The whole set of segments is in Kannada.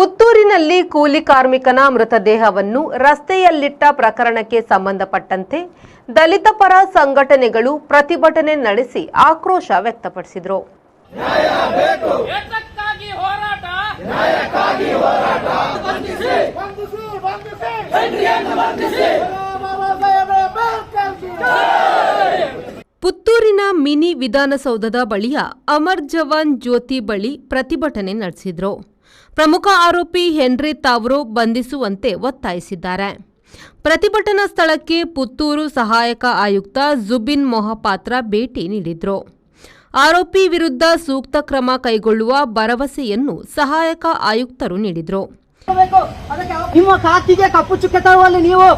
ಪುತ್ತೂರಿನಲ್ಲಿ ಕೂಲಿ ಕಾರ್ಮಿಕನ ಮೃತದೇಹವನ್ನು ರಸ್ತೆಯಲ್ಲಿಟ್ಟ ಪ್ರಕರಣಕ್ಕೆ ಸಂಬಂಧಪಟ್ಟಂತೆ ದಲಿತ ಪರ ಸಂಘಟನೆಗಳು ಪ್ರತಿಭಟನೆ ನಡೆಸಿ ಆಕ್ರೋಶ ವ್ಯಕ್ತಪಡಿಸಿದರು. ಪುತ್ತೂರಿನ ಮಿನಿ ವಿಧಾನಸೌಧದ ಬಳಿಯ ಅಮರ್ ಜವಾನ್ ಜ್ಯೋತಿ ಬಳಿ ಪ್ರತಿಭಟನೆ ನಡೆಸಿದರು. ಪ್ರಮುಖ ಆರೋಪಿ ಹೆನ್ರಿ ತಾವ್ರೋ ಬಂಧಿಸುವಂತೆ ಒತ್ತಾಯಿಸಿದ್ದಾರೆ. ಪ್ರತಿಭಟನಾ ಸ್ಥಳಕ್ಕೆ ಪುತ್ತೂರು ಸಹಾಯಕ ಆಯುಕ್ತ ಜುಬಿನ್ ಮೊಹಪಾತ್ರ ಭೇಟಿ ನೀಡಿದ್ರು. ಆರೋಪಿ ವಿರುದ್ಧ ಸೂಕ್ತ ಕ್ರಮ ಕೈಗೊಳ್ಳುವ ಭರವಸೆಯನ್ನು ಸಹಾಯಕ ಆಯುಕ್ತರು ನೀಡಿದ್ರು. ನಿಮ್ಮ ಖಾತೆಗೆ ಕಪ್ಪು ಚುಕ್ಕೆ ತರುವಲ್ಲಿ ನೀವು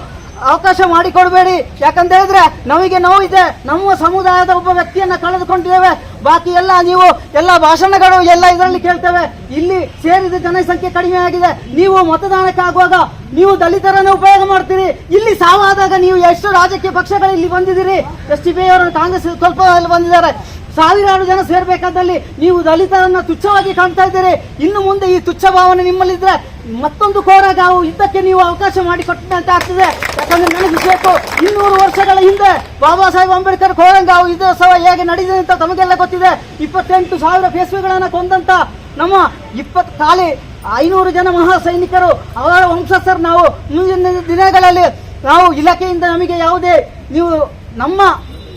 ಅವಕಾಶ ಮಾಡಿಕೊಡಬೇಡಿ. ಯಾಕಂತ ಹೇಳಿದ್ರೆ ನಮಗೆ ನೋವಿದೆ. ನಮ್ಮ ಸಮುದಾಯದ ಒಬ್ಬ ವ್ಯಕ್ತಿಯನ್ನ ಕಳೆದುಕೊಂಡಿದ್ದೇವೆ. ಬಾಕಿ ಎಲ್ಲ ನೀವು ಎಲ್ಲ ಭಾಷಣಗಳು ಎಲ್ಲ ಇದರಲ್ಲಿ ಕೇಳ್ತೇವೆ. ಇಲ್ಲಿ ಸೇರಿದ ಜನಸಂಖ್ಯೆ ಕಡಿಮೆ ಆಗಿದೆ. ನೀವು ಮತದಾನಕ್ಕೆ ಆಗುವಾಗ ನೀವು ದಲಿತರನ್ನು ಉಪಯೋಗ ಮಾಡ್ತೀರಿ. ಇಲ್ಲಿ ಸಾವಾದಾಗ ನೀವು ಎಷ್ಟು ರಾಜಕೀಯ ಪಕ್ಷಗಳು ಇಲ್ಲಿ ಬಂದಿದ್ದೀರಿ. STP ಅವರು ಕಾಂಗ್ರೆಸ್ ಸ್ವಲ್ಪ ಬಂದಿದ್ದಾರೆ. ಸಾವಿರಾರು ಜನ ಸೇರ್ಬೇಕಾದಲ್ಲಿ ನೀವು ದಲಿತರನ್ನ ತುಚ್ಛವಾಗಿ ಕಾಣ್ತಾ ಇದ್ದೀರಿ. ಇನ್ನು ಮುಂದೆ ಈ ತುಚ್ಛ ಭಾವನೆ ನಿಮ್ಮಲ್ಲಿದ್ರೆ ಮತ್ತೊಂದು ಕೋರಗಾವು ಯುದ್ಧಕ್ಕೆ ನೀವು ಅವಕಾಶ ಮಾಡಿಕೊಟ್ಟಂತೆ ಆಗ್ತದೆ. ಯಾಕಂದ್ರೆ ನನಗೆ ಬೇಕು 200 ವರ್ಷಗಳ ಹಿಂದೆ ಬಾಬಾ ಸಾಹೇಬ್ ಅಂಬೇಡ್ಕರ್ ಕೋರಂಗಾವು ಯುದ್ಧೋತ್ಸವ ಹೇಗೆ ನಡೆದಿದೆ ಅಂತ ತಮಗೆಲ್ಲ ಗೊತ್ತಿದೆ. 28,000 ಪೇಶ್ವೆಗಳನ್ನ ಕೊಂದಂತ ನಮ್ಮ 500 ಜನ ಮಹಾ ಸೈನಿಕರು ಅವರ ವಂಶಸ್ಥರು ನಾವು. ಮುಂದಿನ ದಿನಗಳಲ್ಲಿ ನಾವು ಇಲಾಖೆಯಿಂದ ನಮಗೆ ಯಾವುದೇ ನೀವು ನಮ್ಮ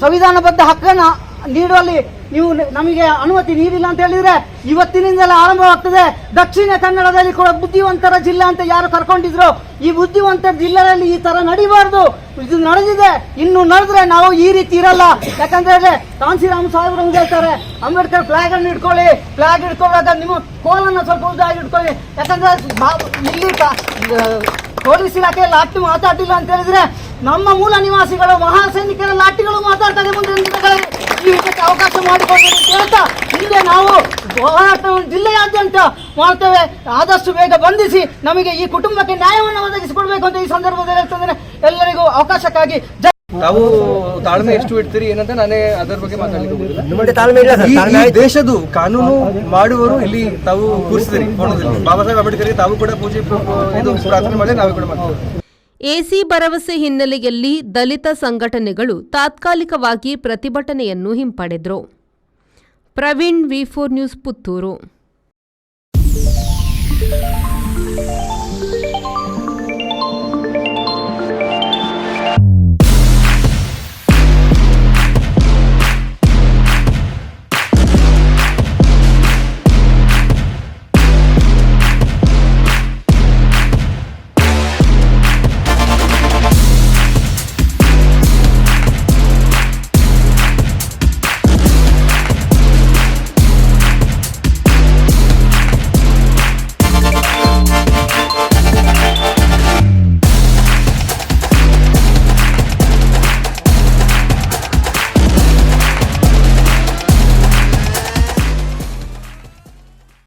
ಸಂವಿಧಾನಬದ್ಧ ಹಕ್ಕನ್ನು ನೀಡುವಲ್ಲಿ ನೀವು ನಮಗೆ ಅನುಮತಿ ನೀಡಿಲ್ಲ ಅಂತ ಹೇಳಿದ್ರೆ ಇವತ್ತಿನಿಂದಲೇ ಆರಂಭವಾಗ್ತದೆ. ದಕ್ಷಿಣ ಕನ್ನಡದಲ್ಲಿ ಕೂಡ ಬುದ್ಧಿವಂತರ ಜಿಲ್ಲೆ ಅಂತ ಯಾರು ಕರ್ಕೊಂಡಿದ್ರು, ಈ ಬುದ್ಧಿವಂತರ ಜಿಲ್ಲೆಯಲ್ಲಿ ಈ ತರ ನಡಿಬಾರ್ದು. ಇದು ನಡೆದಿದೆ, ಇನ್ನು ನಡೆದ್ರೆ ನಾವು ಈ ರೀತಿ ಇರಲ್ಲ. ಯಾಕಂದ್ರೆ ಕಾಂಶಿರಾಮ್ ಸಾಹೇಬ್ರು ಹೇಳ್ತಾರೆ, ಅಂಬೇಡ್ಕರ್ ಫ್ಲಾಗ್ ಅನ್ನು ಇಟ್ಕೊಳ್ಳಿ. ಫ್ಲಾಗ್ ಇಟ್ಕೊಳ್ಳುವಾಗ ನಿಮ್ಮ ಕೋಲನ್ನು ಸ್ವಲ್ಪ ಉದ್ದಾಗಿ ಇಟ್ಕೊಳ್ಳಿ. ಯಾಕಂದ್ರೆ ಇಲ್ಲಿ ಪೊಲೀಸ್ ಇಲಾಖೆ ಲಾಟಿ ಮಾತಾಡಿಲ್ಲ ಅಂತ ಹೇಳಿದ್ರೆ ನಮ್ಮ ಮೂಲ ನಿವಾಸಿಗಳು ಮಹಾ ಸೈನಿಕರ ಲಾಟಿಗಳು ಮಾತಾಡ್ತಾರೆ. ಮುಂದಿನ ದಿನಗಳಲ್ಲಿ ಈ ವಿಷಯಕ್ಕೆ ಅವಕಾಶ ಮಾಡಿಕೊಡ್ಬೇಕು ಅಂತ ಹೇಳ್ತಾ ಹಿಂದೆ ನಾವು ಹೋರಾಟವನ್ನು ಜಿಲ್ಲೆಯಾದ್ಯಂತ ಮಾಡ್ತೇವೆ. ಆದಷ್ಟು ಬೇಗ ಬಂಧಿಸಿ ನಮಗೆ ಈ ಕುಟುಂಬಕ್ಕೆ ನ್ಯಾಯವನ್ನು ಒದಗಿಸಿಕೊಡ್ಬೇಕು ಅಂತ ಈ ಸಂದರ್ಭದಲ್ಲಿ ಹೇಳ್ತಂದ್ರೆ ಎಲ್ಲರಿಗೂ ಅವಕಾಶಕ್ಕಾಗಿ ತಾವು ತಾಳ್ಮೆ ಎಷ್ಟು ಇಡ್ತೀರಿ ಏನಂತ ನಾನೇ ಅದರ ಬಗ್ಗೆ ಮಾತಾಡಲಿಕ್ಕೆ. ಈ ದೇಶದ ಕಾನೂನು ಮಾಡುವವರು ಇಲ್ಲಿ ತಾವು ಕೂರಿಸಿದಿರಿ. ಬಾಬಾ ಸಾಹೇಬ್ ಅಂಬೇಡ್ಕರ್ಗೆ ತಾವು ಕೂಡ ಪೂಜೆ ಪ್ರಾರ್ಥನೆ ಮಾಡಿ ನಾವೇ ಕೂಡ ಮಾಡ್ತೀವಿ. ಎಸಿ ಭರವಸೆ ಹಿನ್ನೆಲೆಯಲ್ಲಿ ದಲಿತ ಸಂಘಟನೆಗಳು ತಾತ್ಕಾಲಿಕವಾಗಿ ಪ್ರತಿಭಟನೆಯನ್ನು ಹಿಂಪಡೆದರು. Praveen, V4 news, Puttur.